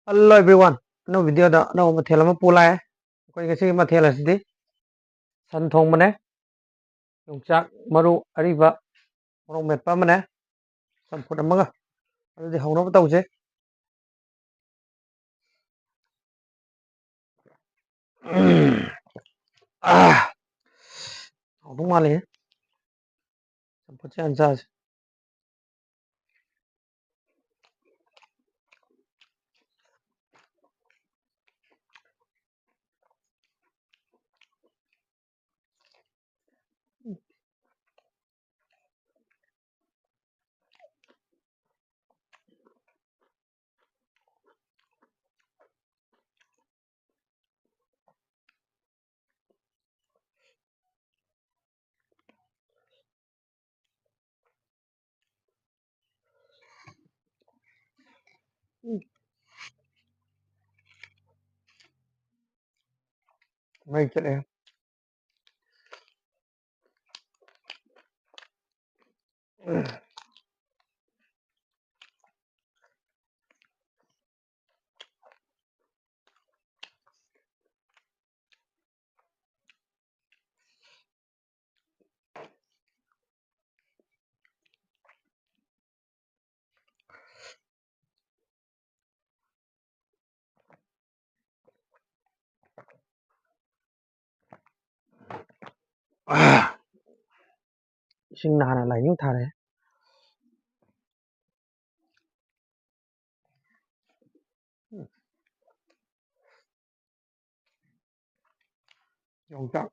Hello everyone. No video đó đâu mà theo mà pula ấy. Quay cái gì mà theo là gì? San thong mà nè. Yung chak maru ariba. Morong met pa mà nè. San phụ đâm mga. Ano di hong nó bắt đầu chứ? Ah. Hong đúng mà liền. San phụ chứ ăn sao? Ngay chuyện em. Ah. Sinh nà là lấy những thà đấy. Yung chak.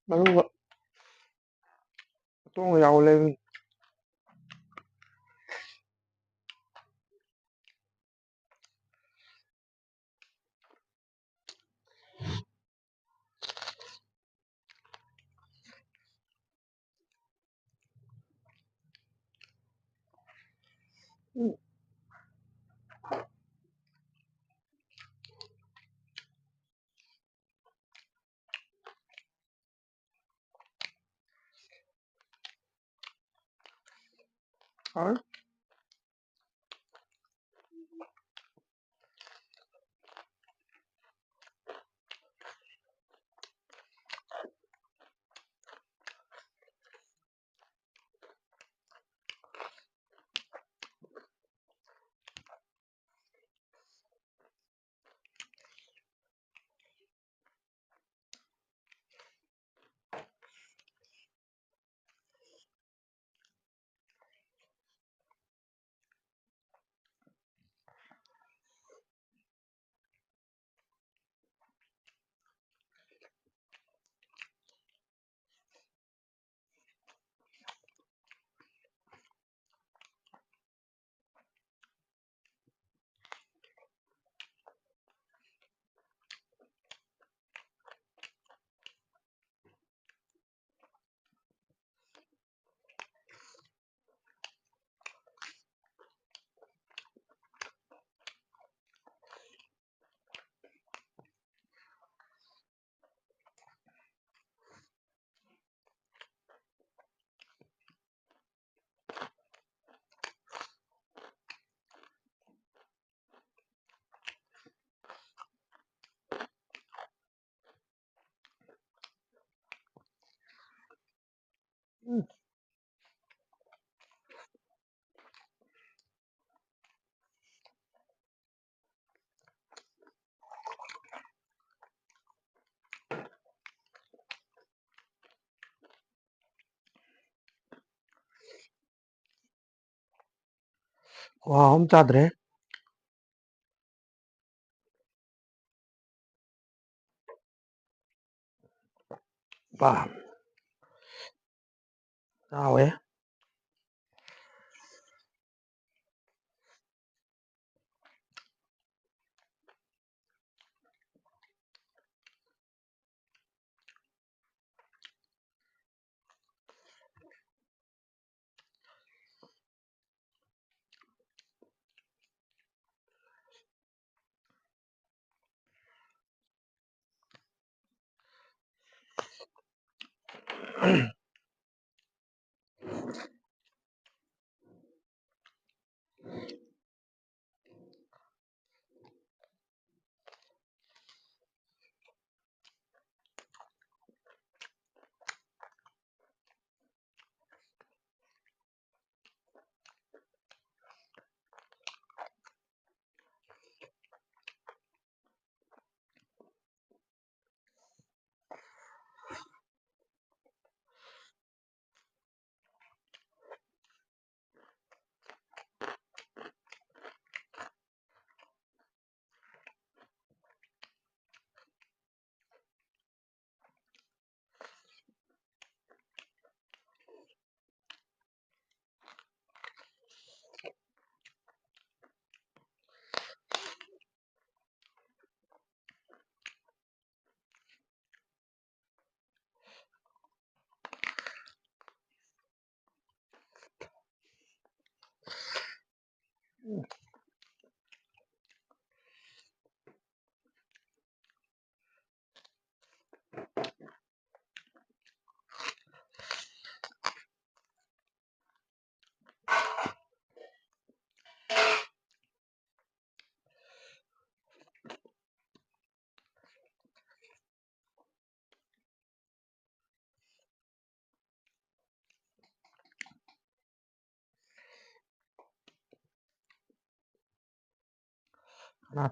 Maru vợ. Tôi giàu lên. Đấy. Wow, không cha đấy. Wow. Sao ấy? खाना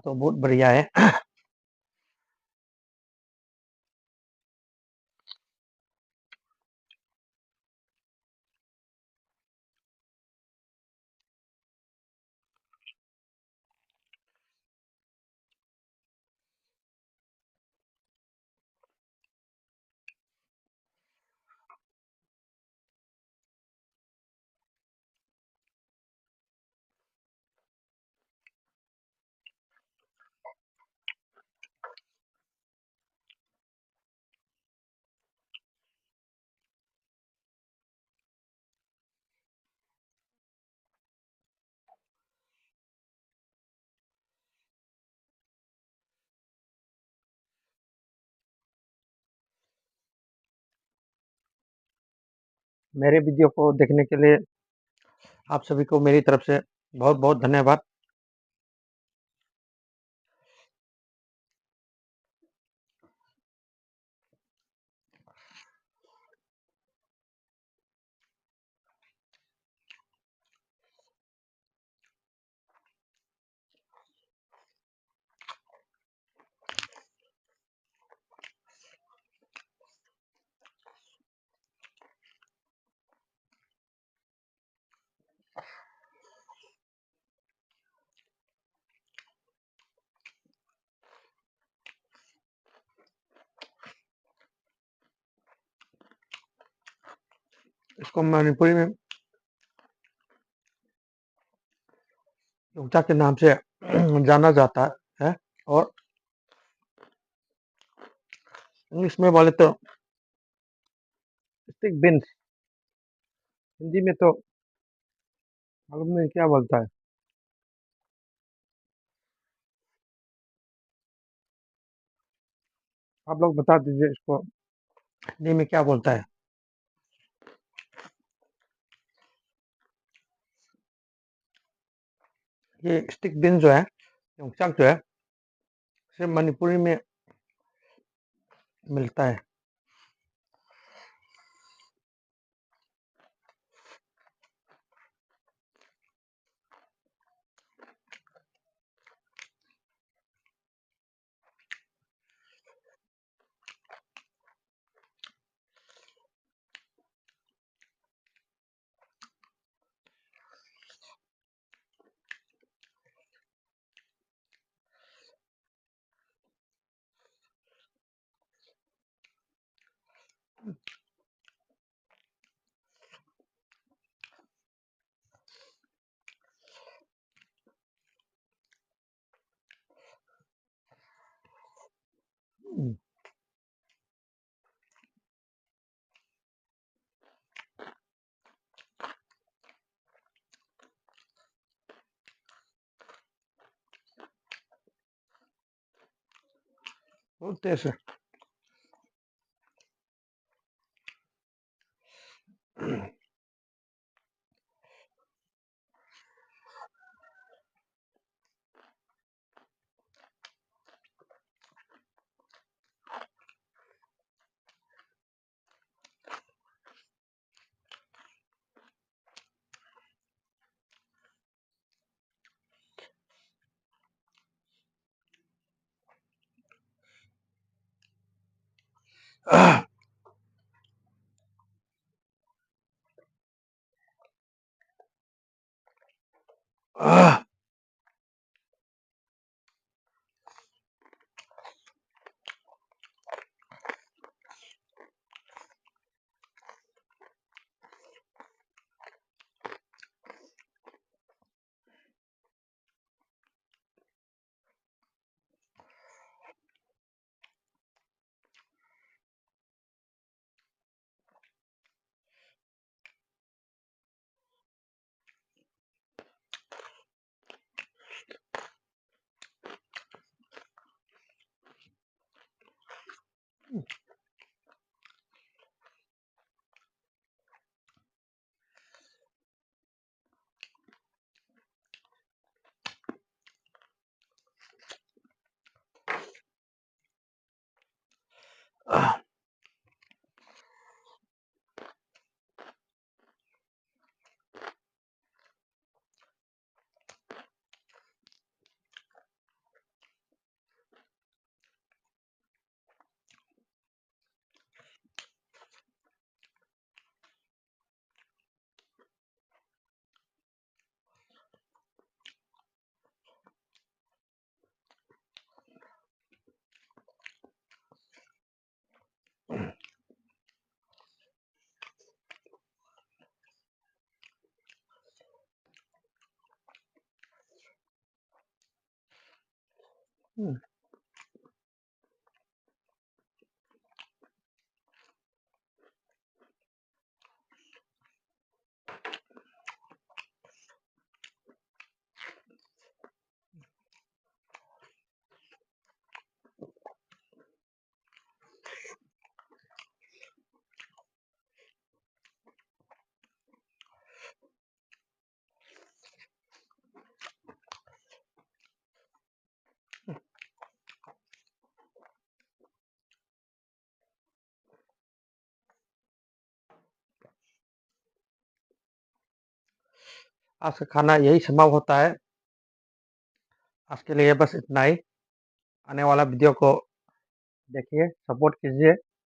तो बहुत बढ़िया है। मेरे video को देखने के लिए आप सभी को मेरी तरफ से बहुत बहुत धन्यवाद। इसको मणिपुरी में योगचा के नाम से जाना जाता है और इंग्लिश में बोले तो स्टिक बीन्स, हिंदी में तो मालूम नहीं क्या बोलता है। आप लोग बता दीजिए इसको हिंदी में क्या बोलता है। ये स्टिक बीन जो है, योगचाक जो है, सिर्फ मणिपुरी में मिलता है। बहुत टेस्ट है। आज का खाना यही समाप्त होता है। आज के लिए बस इतना ही। आने वाला वीडियो को देखिए, सपोर्ट कीजिए।